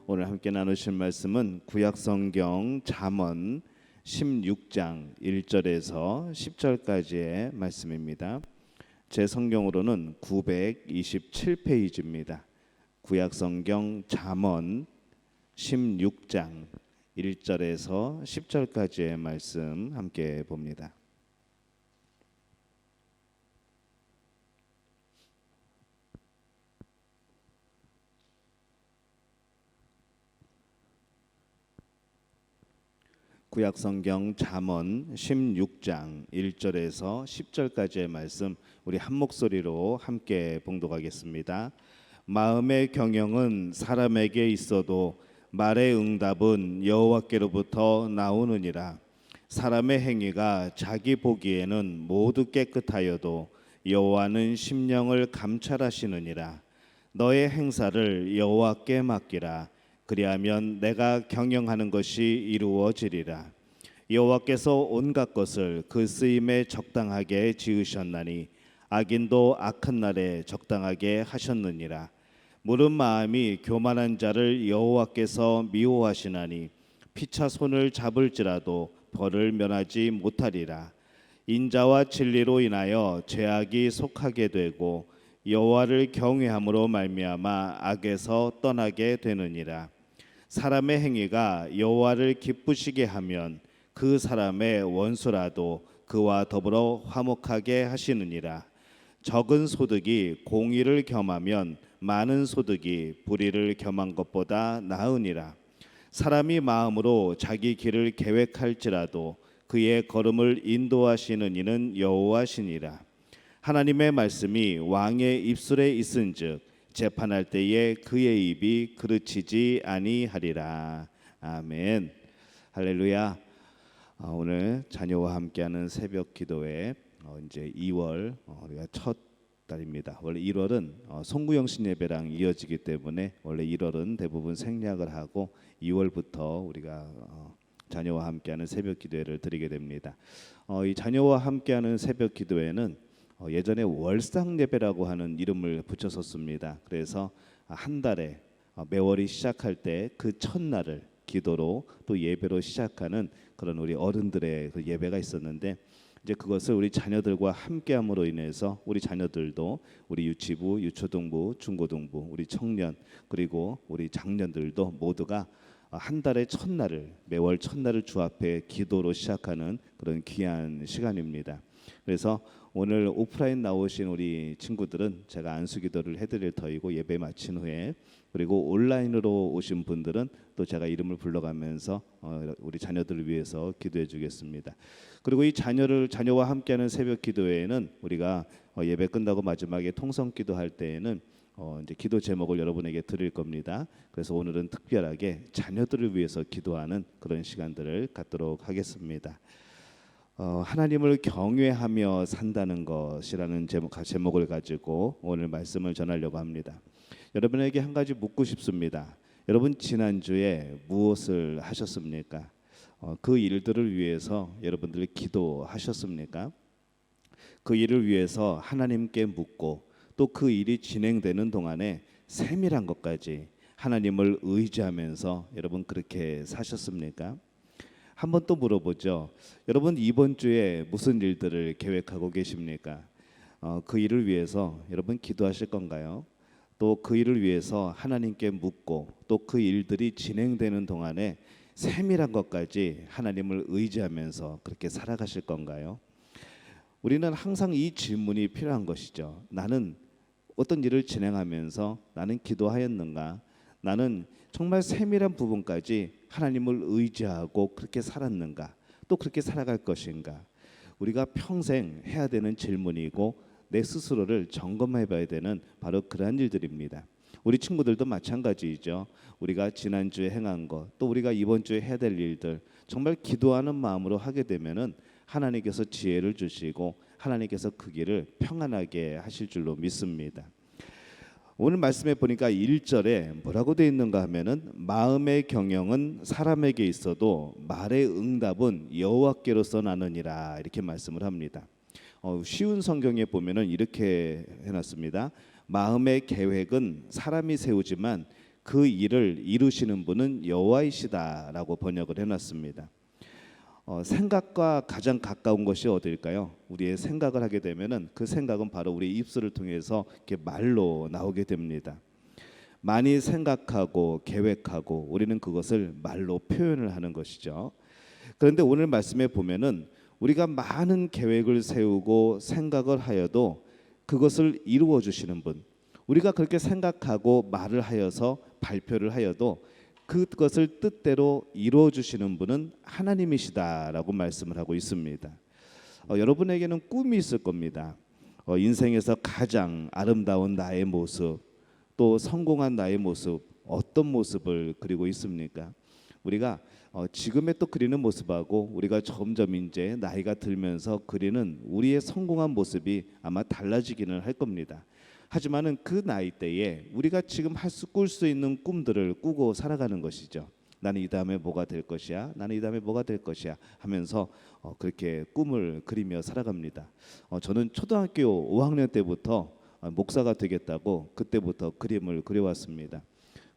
오늘 함께 나누실 말씀은 구약성경 잠언 16장 1절에서 10절까지의 말씀입니다. 제 성경으로는 927페이지입니다. 구약성경 잠언 16장 1절에서 10절까지의 말씀 함께 봅니다. 구약성경 잠언 16장 1절에서 10절까지의 말씀 우리 한 목소리로 함께 봉독하겠습니다. 마음의 경영은 사람에게 있어도 말의 응답은 여호와께로부터 나오느니라. 사람의 행위가 자기 보기에는 모두 깨끗하여도 여호와는 심령을 감찰하시느니라. 너의 행사를 여호와께 맡기라. 그리하면 내가 경영하는 것이 이루어지리라. 여호와께서 온갖 것을 그 쓰임에 적당하게 지으셨나니 악인도 악한 날에 적당하게 하셨느니라. 무릇 마음이 교만한 자를 여호와께서 미워하시나니 피차 손을 잡을지라도 벌을 면하지 못하리라. 인자와 진리로 인하여 죄악이 속하게 되고 여호와를 경외함으로 말미암아 악에서 떠나게 되느니라. 사람의 행위가 여호와를 기쁘시게 하면 그 사람의 원수라도 그와 더불어 화목하게 하시느니라. 적은 소득이 공의를 겸하면 많은 소득이 불의를 겸한 것보다 나으니라. 사람이 마음으로 자기 길을 계획할지라도 그의 걸음을 인도하시는 이는 여호와시니라. 하나님의 말씀이 왕의 입술에 있은즉 재판할 때에 그의 입이 그르치지 아니하리라. 아멘. 할렐루야. 오늘 자녀와 함께하는 새벽 기도회 이제 2월 우리가 첫 달입니다. 원래 1월은 송구영신 예배랑 이어지기 때문에 원래 1월은 대부분 생략을 하고 2월부터 우리가 자녀와 함께하는 새벽 기도회를 드리게 됩니다. 이 자녀와 함께하는 새벽 기도회는 예전에 월상 예배라고 하는 이름을 붙였었습니다. 그래서 한 달에 매월이 시작할 때 그 첫날을 기도로 또 예배로 시작하는 그런 우리 어른들의 그 예배가 있었는데 이제 그것을 우리 자녀들과 함께함으로 인해서 우리 자녀들도 우리 유치부, 유초등부, 중고등부, 우리 청년 그리고 우리 장년들도 모두가 한 달의 첫날을 매월 첫날을 주 앞에 기도로 시작하는 그런 귀한 시간입니다. 그래서 오늘 오프라인 나오신 우리 친구들은 제가 안수기도를 해드릴 터이고 예배 마친 후에 그리고 온라인으로 오신 분들은 또 제가 이름을 불러가면서 우리 자녀들을 위해서 기도해 주겠습니다. 그리고 이 자녀와 함께하는 새벽 기도회에는 우리가 예배 끝나고 마지막에 통성기도 할 때에는 이제 기도 제목을 여러분에게 드릴 겁니다. 그래서 오늘은 특별하게 자녀들을 위해서 기도하는 그런 시간들을 갖도록 하겠습니다. 하나님을 경외하며 산다는 것이라는 제목을 가지고 오늘 말씀을 전하려고 합니다. 여러분에게 한 가지 묻고 싶습니다. 여러분 지난주에 무엇을 하셨습니까? 그 일들을 위해서 여러분들 기도하셨습니까? 그 일을 위해서 하나님께 묻고 또 그 일이 진행되는 동안에 세밀한 것까지 하나님을 의지하면서 여러분 그렇게 사셨습니까? 한번 또 물어보죠. 여러분 이번 주에 무슨 일들을 계획하고 계십니까? 그 일을 위해서 여러분 기도하실 건가요? 또 그 일을 위해서 하나님께 묻고 또 그 일들이 진행되는 동안에 세밀한 것까지 하나님을 의지하면서 그렇게 살아가실 건가요? 우리는 항상 이 질문이 필요한 것이죠. 나는 어떤 일을 진행하면서 나는 기도하였는가? 나는 정말 세밀한 부분까지 하나님을 의지하고 그렇게 살았는가? 또 그렇게 살아갈 것인가? 우리가 평생 해야 되는 질문이고 내 스스로를 점검해 봐야 되는 바로 그러한 일들입니다. 우리 친구들도 마찬가지이죠. 우리가 지난주에 행한 것, 또 우리가 이번 주에 해야 될 일들 정말 기도하는 마음으로 하게 되면은 하나님께서 지혜를 주시고 하나님께서 그 길을 평안하게 하실 줄로 믿습니다. 오늘 말씀에 보니까 1절에 뭐라고 되어 있는가 하면은 마음의 경영은 사람에게 있어도 말의 응답은 여호와께로서 나느니라 이렇게 말씀을 합니다. 쉬운 성경에 보면은 이렇게 해놨습니다. 마음의 계획은 사람이 세우지만 그 일을 이루시는 분은 여호와이시다라고 번역을 해놨습니다. 생각과 가장 가까운 것이 어딜까요? 우리의 생각을 하게 되면은 그 생각은 바로 우리 입술을 통해서 이렇게 말로 나오게 됩니다. 많이 생각하고 계획하고 우리는 그것을 말로 표현을 하는 것이죠. 그런데 오늘 말씀에 보면은 우리가 많은 계획을 세우고 생각을 하여도 그것을 이루어 주시는 분, 우리가 그렇게 생각하고 말을 하여서 발표를 하여도 그것을 뜻대로 이루어 주시는 분은 하나님이시다라고 말씀을 하고 있습니다. 여러분에게는 꿈이 있을 겁니다. 인생에서 가장 아름다운 나의 모습, 또 성공한 나의 모습, 어떤 모습을 그리고 있습니까? 우리가 지금의 또 그리는 모습하고 우리가 점점 이제 나이가 들면서 그리는 우리의 성공한 모습이 아마 달라지기는 할 겁니다. 하지만은 그 나이 때에 우리가 지금 꿀 수 있는 꿈들을 꾸고 살아가는 것이죠. 나는 이 다음에 뭐가 될 것이야. 나는 이 다음에 뭐가 될 것이야 하면서 그렇게 꿈을 그리며 살아갑니다. 저는 초등학교 5학년 때부터 목사가 되겠다고 그때부터 그림을 그려왔습니다.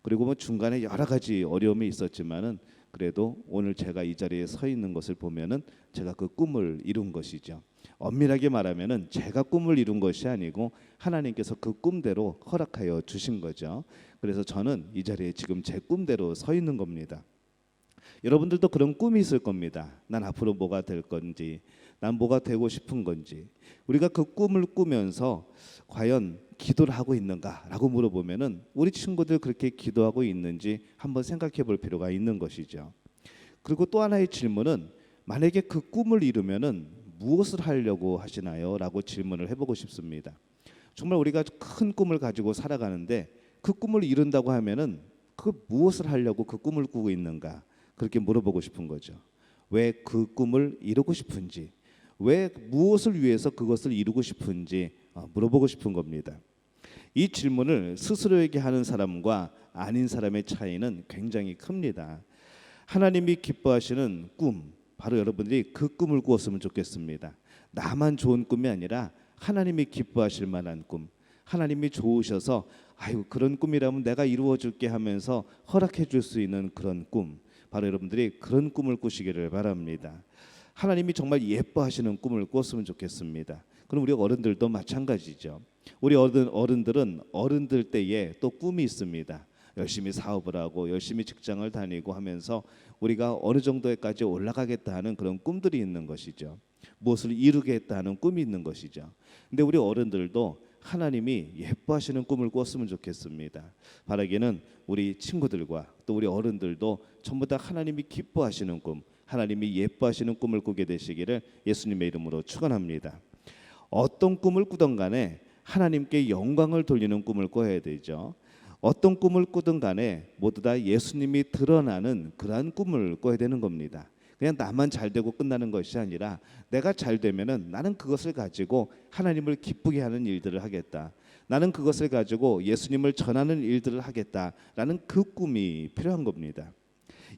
그리고 뭐 중간에 여러 가지 어려움이 있었지만은 그래도 오늘 제가 이 자리에 서 있는 것을 보면은 제가 그 꿈을 이룬 것이죠. 엄밀하게 말하면은 제가 꿈을 이룬 것이 아니고 하나님께서 그 꿈대로 허락하여 주신 거죠. 그래서 저는 이 자리에 지금 제 꿈대로 서 있는 겁니다. 여러분들도 그런 꿈이 있을 겁니다. 난 앞으로 뭐가 될 건지, 난 뭐가 되고 싶은 건지. 우리가 그 꿈을 꾸면서 과연 기도를 하고 있는가라고 물어보면은 우리 친구들 그렇게 기도하고 있는지 한번 생각해 볼 필요가 있는 것이죠. 그리고 또 하나의 질문은 만약에 그 꿈을 이루면은 무엇을 하려고 하시나요? 라고 질문을 해보고 싶습니다. 정말 우리가 큰 꿈을 가지고 살아가는데 그 꿈을 이룬다고 하면은 그 무엇을 하려고 그 꿈을 꾸고 있는가? 그렇게 물어보고 싶은 거죠. 왜 그 꿈을 이루고 싶은지, 왜 무엇을 위해서 그것을 이루고 싶은지 물어보고 싶은 겁니다. 이 질문을 스스로에게 하는 사람과 아닌 사람의 차이는 굉장히 큽니다. 하나님이 기뻐하시는 꿈, 바로 여러분들이 그 꿈을 꾸었으면 좋겠습니다. 나만 좋은 꿈이 아니라 하나님이 기뻐하실 만한 꿈, 하나님이 좋으셔서 아유 그런 꿈이라면 내가 이루어 줄게 하면서 허락해 줄 수 있는 그런 꿈, 바로 여러분들이 그런 꿈을 꾸시기를 바랍니다. 하나님이 정말 예뻐하시는 꿈을 꾸었으면 좋겠습니다. 그럼 우리 어른들도 마찬가지죠. 우리 어른들은 어른들 때에 또 꿈이 있습니다. 열심히 사업을 하고 열심히 직장을 다니고 하면서 우리가 어느 정도에까지 올라가겠다 하는 그런 꿈들이 있는 것이죠. 무엇을 이루겠다 하는 꿈이 있는 것이죠. 근데 우리 어른들도 하나님이 예뻐하시는 꿈을 꾸었으면 좋겠습니다. 바라기는 우리 친구들과 또 우리 어른들도 전부 다 하나님이 기뻐하시는 꿈, 하나님이 예뻐하시는 꿈을 꾸게 되시기를 예수님의 이름으로 축원합니다. 어떤 꿈을 꾸던 간에 하나님께 영광을 돌리는 꿈을 꿔야 되죠. 어떤 꿈을 꾸든 간에 모두 다 예수님이 드러나는 그러한 꿈을 꿔야 되는 겁니다. 그냥 나만 잘 되고 끝나는 것이 아니라 내가 잘 되면은 나는 그것을 가지고 하나님을 기쁘게 하는 일들을 하겠다. 나는 그것을 가지고 예수님을 전하는 일들을 하겠다라는 그 꿈이 필요한 겁니다.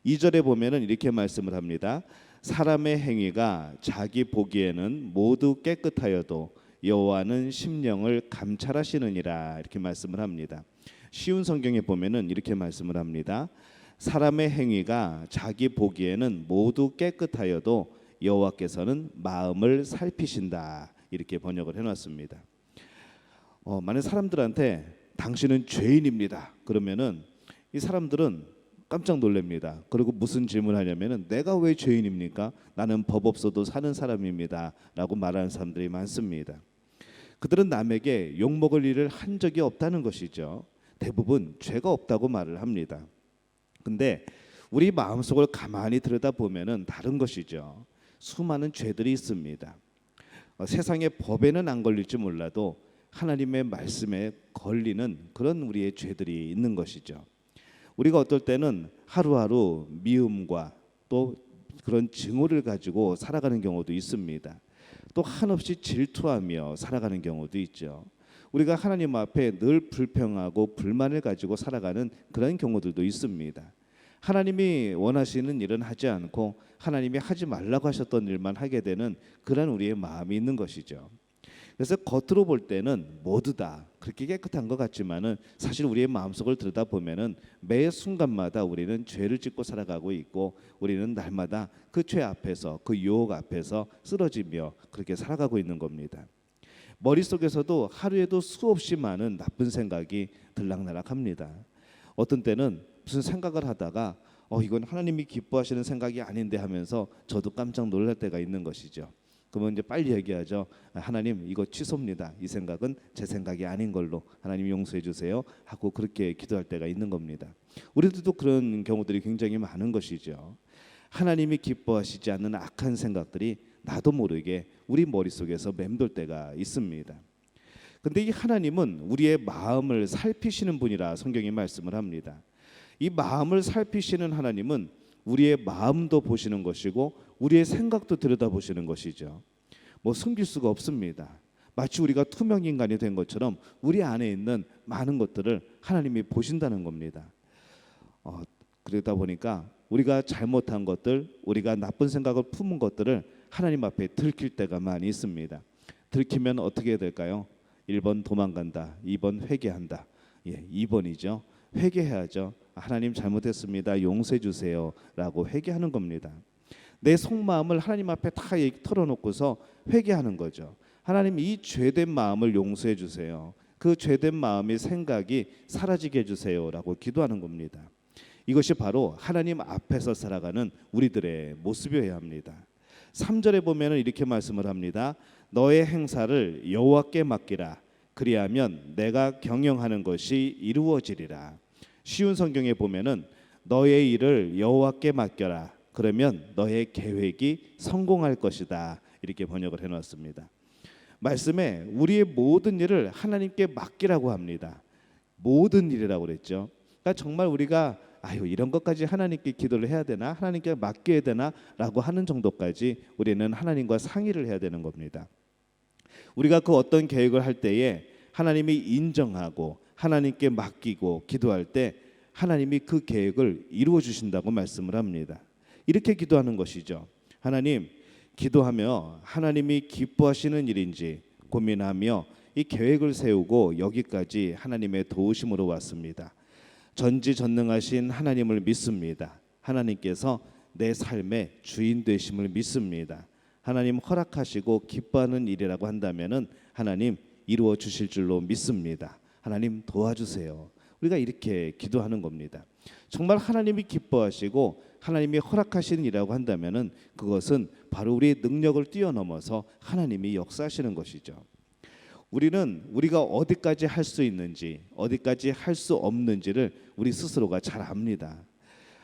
2절에 보면은 이렇게 말씀을 합니다. 사람의 행위가 자기 보기에는 모두 깨끗하여도 여호와는 심령을 감찰하시느니라 이렇게 말씀을 합니다. 쉬운 성경에 보면은 이렇게 말씀을 합니다. 사람의 행위가 자기 보기에는 모두 깨끗하여도 여호와께서는 마음을 살피신다 이렇게 번역을 해놨습니다. 만약 사람들한테 당신은 죄인입니다 그러면은 이 사람들은 깜짝 놀랍니다. 그리고 무슨 질문하냐면은 내가 왜 죄인입니까? 나는 법 없어도 사는 사람입니다 라고 말하는 사람들이 많습니다. 그들은 남에게 욕먹을 일을 한 적이 없다는 것이죠. 대부분 죄가 없다고 말을 합니다. 근데 우리 마음속을 가만히 들여다보면은 다른 것이죠. 수많은 죄들이 있습니다. 세상의 법에는 안 걸릴지 몰라도 하나님의 말씀에 걸리는 그런 우리의 죄들이 있는 것이죠. 우리가 어떨 때는 하루하루 미움과 또 그런 증오를 가지고 살아가는 경우도 있습니다. 또 한없이 질투하며 살아가는 경우도 있죠. 우리가 하나님 앞에 늘 불평하고 불만을 가지고 살아가는 그런 경우들도 있습니다. 하나님이 원하시는 일은 하지 않고 하나님이 하지 말라고 하셨던 일만 하게 되는 그런 우리의 마음이 있는 것이죠. 그래서 겉으로 볼 때는 모두 다 그렇게 깨끗한 것 같지만은 사실 우리의 마음속을 들여다보면은 매 순간마다 우리는 죄를 짓고 살아가고 있고, 우리는 날마다 그 죄 앞에서, 그 유혹 앞에서 쓰러지며 그렇게 살아가고 있는 겁니다. 머릿속에서도 하루에도 수없이 많은 나쁜 생각이 들락날락합니다. 어떤 때는 무슨 생각을 하다가 이건 하나님이 기뻐하시는 생각이 아닌데 하면서 저도 깜짝 놀랄 때가 있는 것이죠. 그러면 이제 빨리 얘기하죠. 하나님, 이거 취소입니다. 이 생각은 제 생각이 아닌 걸로 하나님 용서해 주세요 하고 그렇게 기도할 때가 있는 겁니다. 우리들도 그런 경우들이 굉장히 많은 것이죠. 하나님이 기뻐하시지 않는 악한 생각들이 나도 모르게 우리 머릿속에서 맴돌 때가 있습니다. 근데 이 하나님은 우리의 마음을 살피시는 분이라 성경이 말씀을 합니다. 이 마음을 살피시는 하나님은 우리의 마음도 보시는 것이고 우리의 생각도 들여다보시는 것이죠. 숨길 수가 없습니다. 마치 우리가 투명 인간이 된 것처럼 우리 안에 있는 많은 것들을 하나님이 보신다는 겁니다. 그러다 보니까 우리가 잘못한 것들, 우리가 나쁜 생각을 품은 것들을 하나님 앞에 들킬 때가 많이 있습니다. 들키면 어떻게 해야 될까요? 1번 도망간다, 2번 회개한다. 2번이죠. 회개해야죠. 하나님 잘못했습니다. 용서해 주세요 라고 회개하는 겁니다. 내 속마음을 하나님 앞에 다 털어놓고서 회개하는 거죠. 하나님, 이 죄된 마음을 용서해 주세요. 그 죄된 마음의 생각이 사라지게 해주세요 라고 기도하는 겁니다. 이것이 바로 하나님 앞에서 살아가는 우리들의 모습이어야 합니다. 3절에 보면 이렇게 말씀을 합니다. 너의 행사를 여호와께 맡기라. 그리하면 내가 경영하는 것이 이루어지리라. 쉬운 성경에 보면은 너의 일을 여호와께 맡겨라. 그러면 너의 계획이 성공할 것이다. 이렇게 번역을 해놨습니다. 말씀에 우리의 모든 일을 하나님께 맡기라고 합니다. 모든 일이라고 그랬죠. 그러니까 정말 우리가 이런 것까지 하나님께 기도를 해야 되나, 하나님께 맡겨야 되나 라고 하는 정도까지 우리는 하나님과 상의를 해야 되는 겁니다. 우리가 그 어떤 계획을 할 때에 하나님이 인정하고 하나님께 맡기고 기도할 때 하나님이 그 계획을 이루어 주신다고 말씀을 합니다. 이렇게 기도하는 것이죠. 하나님, 기도하며 하나님이 기뻐하시는 일인지 고민하며 이 계획을 세우고 여기까지 하나님의 도우심으로 왔습니다. 전지전능하신 하나님을 믿습니다. 하나님께서 내 삶의 주인 되심을 믿습니다. 하나님 허락하시고 기뻐하는 일이라고 한다면은 하나님 이루어 주실 줄로 믿습니다. 하나님 도와주세요. 우리가 이렇게 기도하는 겁니다. 정말 하나님이 기뻐하시고 하나님이 허락하시는 일이라고 한다면은 그것은 바로 우리의 능력을 뛰어넘어서 하나님이 역사하시는 것이죠. 우리는 우리가 어디까지 할 수 있는지, 어디까지 할 수 없는지를 우리 스스로가 잘 압니다.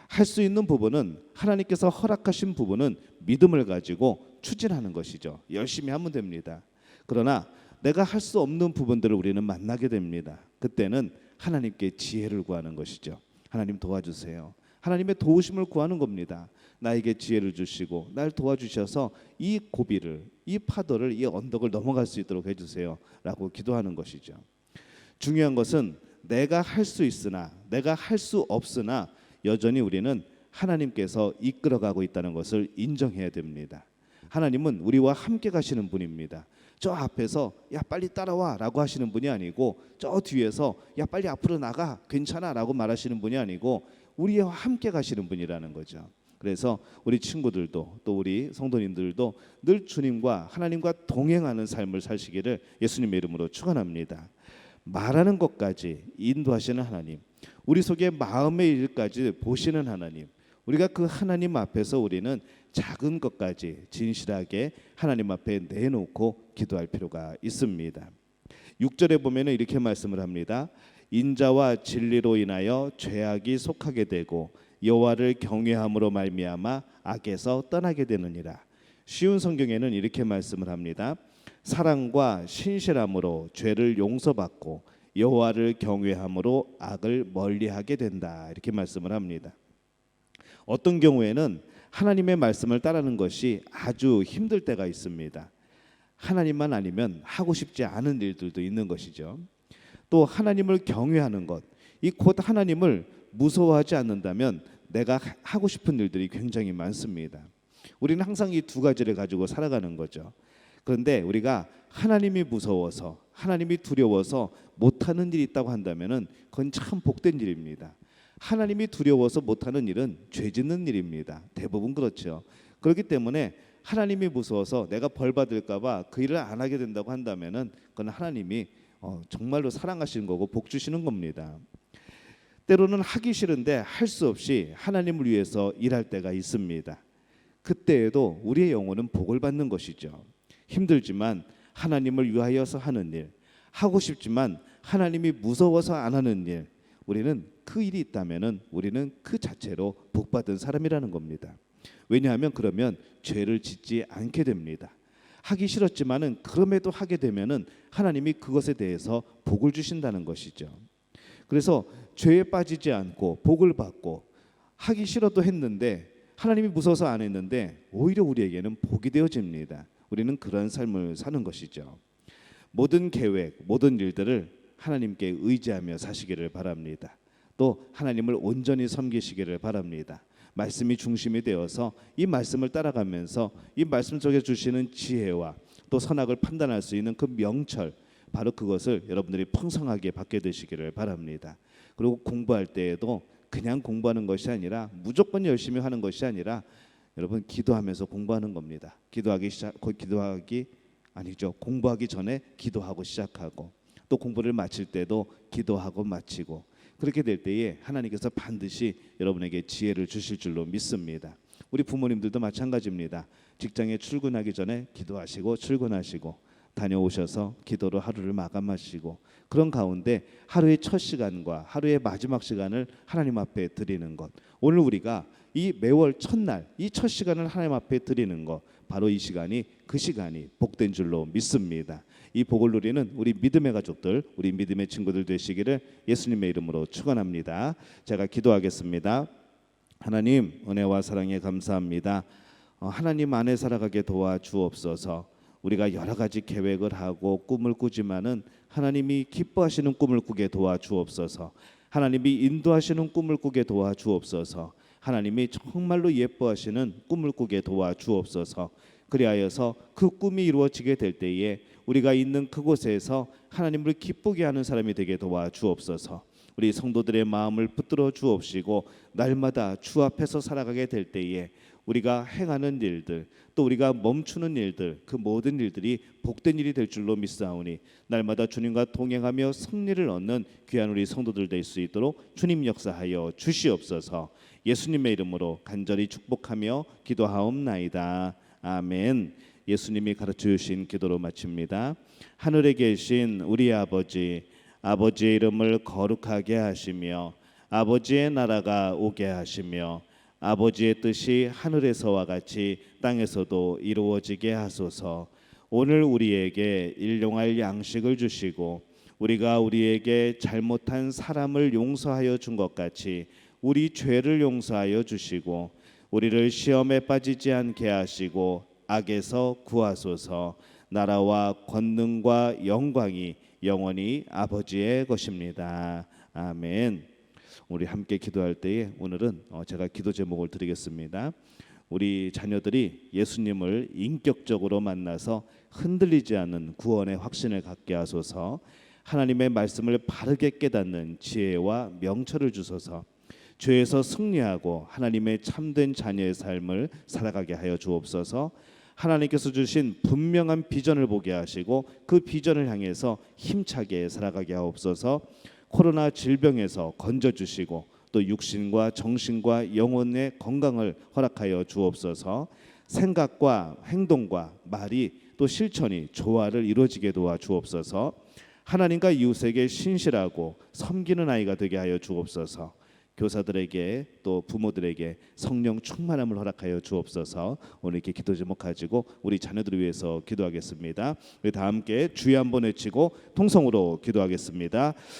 할 수 있는 부분은, 하나님께서 허락하신 부분은 믿음을 가지고 추진하는 것이죠. 열심히 하면 됩니다. 그러나 내가 할 수 없는 부분들을 우리는 만나게 됩니다. 그때는 하나님께 지혜를 구하는 것이죠. 하나님 도와주세요. 하나님의 도우심을 구하는 겁니다. 나에게 지혜를 주시고 날 도와주셔서 이 고비를, 이 파도를, 이 언덕을 넘어갈 수 있도록 해주세요 라고 기도하는 것이죠. 중요한 것은 내가 할 수 있으나, 내가 할 수 없으나 여전히 우리는 하나님께서 이끌어가고 있다는 것을 인정해야 됩니다. 하나님은 우리와 함께 가시는 분입니다. 저 앞에서 야 빨리 따라와 라고 하시는 분이 아니고, 저 뒤에서 야 빨리 앞으로 나가 괜찮아 라고 말하시는 분이 아니고 우리와 함께 가시는 분이라는 거죠. 그래서 우리 친구들도 또 우리 성도님들도 늘 주님과 하나님과 동행하는 삶을 사시기를 예수님의 이름으로 축원합니다. 말하는 것까지 인도하시는 하나님, 우리 속의 마음의 일까지 보시는 하나님, 우리가 그 하나님 앞에서 우리는 작은 것까지 진실하게 하나님 앞에 내놓고 기도할 필요가 있습니다. 6절에 보면 이렇게 말씀을 합니다. 인자와 진리로 인하여 죄악이 속하게 되고 여호와를 경외함으로 말미암아 악에서 떠나게 되느니라. 쉬운 성경에는 이렇게 말씀을 합니다. 사랑과 신실함으로 죄를 용서받고 여호와를 경외함으로 악을 멀리하게 된다. 이렇게 말씀을 합니다. 어떤 경우에는 하나님의 말씀을 따르는 것이 아주 힘들 때가 있습니다. 하나님만 아니면 하고 싶지 않은 일들도 있는 것이죠. 또 하나님을 경외하는 것, 이 곧 하나님을 무서워하지 않는다면 내가 하고 싶은 일들이 굉장히 많습니다. 우리는 항상 이 두 가지를 가지고 살아가는 거죠. 그런데 우리가 하나님이 무서워서, 하나님이 두려워서 못하는 일이 있다고 한다면은 그건 참 복된 일입니다. 하나님이 두려워서 못하는 일은 죄 짓는 일입니다. 대부분 그렇죠. 그렇기 때문에 하나님이 무서워서 내가 벌 받을까봐 그 일을 안 하게 된다고 한다면은 그건 하나님이 정말로 사랑하시는 거고 복 주시는 겁니다. 때로는 하기 싫은데 할 수 없이 하나님을 위해서 일할 때가 있습니다. 그때에도 우리의 영혼은 복을 받는 것이죠. 힘들지만 하나님을 위하여서 하는 일, 하고 싶지만 하나님이 무서워서 안 하는 일, 우리는 그 일이 있다면은 우리는 그 자체로 복받은 사람이라는 겁니다. 왜냐하면 그러면 죄를 짓지 않게 됩니다. 하기 싫었지만은 그럼에도 하게 되면은 하나님이 그것에 대해서 복을 주신다는 것이죠. 그래서 죄에 빠지지 않고 복을 받고 하기 싫어도 했는데 하나님이 무서워서 안 했는데 오히려 우리에게는 복이 되어집니다. 우리는 그런 삶을 사는 것이죠. 모든 계획, 모든 일들을 하나님께 의지하며 사시기를 바랍니다. 또 하나님을 온전히 섬기시기를 바랍니다. 말씀이 중심이 되어서 이 말씀을 따라가면서 이 말씀 속에 주시는 지혜와 또 선악을 판단할 수 있는 그 명철, 바로 그것을 여러분들이 풍성하게 받게 되시기를 바랍니다. 그리고 공부할 때에도 그냥 공부하는 것이 아니라 무조건 열심히 하는 것이 아니라 여러분 기도하면서 공부하는 겁니다. 공부하기 전에 기도하고 시작하고 또 공부를 마칠 때도 기도하고 마치고 그렇게 될 때에 하나님께서 반드시 여러분에게 지혜를 주실 줄로 믿습니다. 우리 부모님들도 마찬가지입니다. 직장에 출근하기 전에 기도하시고 출근하시고 다녀오셔서 기도로 하루를 마감하시고 그런 가운데 하루의 첫 시간과 하루의 마지막 시간을 하나님 앞에 드리는 것, 오늘 우리가 이 매월 첫날 이 첫 시간을 하나님 앞에 드리는 것, 바로 이 시간이 그 시간이 복된 줄로 믿습니다. 이 복을 누리는 우리 믿음의 가족들, 우리 믿음의 친구들 되시기를 예수님의 이름으로 축원합니다. 제가 기도하겠습니다. 하나님, 은혜와 사랑에 감사합니다. 하나님 안에 살아가게 도와주옵소서. 우리가 여러 가지 계획을 하고 꿈을 꾸지만은 하나님이 기뻐하시는 꿈을 꾸게 도와주옵소서. 하나님이 인도하시는 꿈을 꾸게 도와주옵소서. 하나님이 정말로 예뻐하시는 꿈을 꾸게 도와주옵소서. 그리하여서 그 꿈이 이루어지게 될 때에 우리가 있는 그곳에서 하나님을 기쁘게 하는 사람이 되게 도와주옵소서. 우리 성도들의 마음을 붙들어 주옵시고 날마다 주 앞에서 살아가게 될 때에 우리가 행하는 일들, 또 우리가 멈추는 일들, 그 모든 일들이 복된 일이 될 줄로 믿사오니 날마다 주님과 동행하며 승리를 얻는 귀한 우리 성도들 될 수 있도록 주님 역사하여 주시옵소서. 예수님의 이름으로 간절히 축복하며 기도하옵나이다. 아멘. 예수님이 가르쳐 주신 기도로 마칩니다. 하늘에 계신 우리 아버지, 아버지의 이름을 거룩하게 하시며 아버지의 나라가 오게 하시며 아버지의 뜻이 하늘에서와 같이 땅에서도 이루어지게 하소서. 오늘 우리에게 일용할 양식을 주시고 우리가 우리에게 잘못한 사람을 용서하여 준 것 같이 우리 죄를 용서하여 주시고 우리를 시험에 빠지지 않게 하시고 악에서 구하소서. 나라와 권능과 영광이 영원히 아버지의 것입니다. 아멘. 우리 함께 기도할 때에 오늘은 제가 기도 제목을 드리겠습니다. 우리 자녀들이 예수님을 인격적으로 만나서 흔들리지 않는 구원의 확신을 갖게 하소서. 하나님의 말씀을 바르게 깨닫는 지혜와 명철을 주소서. 죄에서 승리하고 하나님의 참된 자녀의 삶을 살아가게 하여 주옵소서. 하나님께서 주신 분명한 비전을 보게 하시고 그 비전을 향해서 힘차게 살아가게 하옵소서. 코로나 질병에서 건져주시고 또 육신과 정신과 영혼의 건강을 허락하여 주옵소서. 생각과 행동과 말이 또 실천이 조화를 이루어지게 도와주옵소서. 하나님과 이웃에게 신실하고 섬기는 아이가 되게 하여 주옵소서. 교사들에게 또 부모들에게 성령 충만함을 허락하여 주옵소서. 오늘 이렇게 기도 제목 가지고 우리 자녀들을 위해서 기도하겠습니다. 우리 다 함께 주여 한번 외치고 통성으로 기도하겠습니다.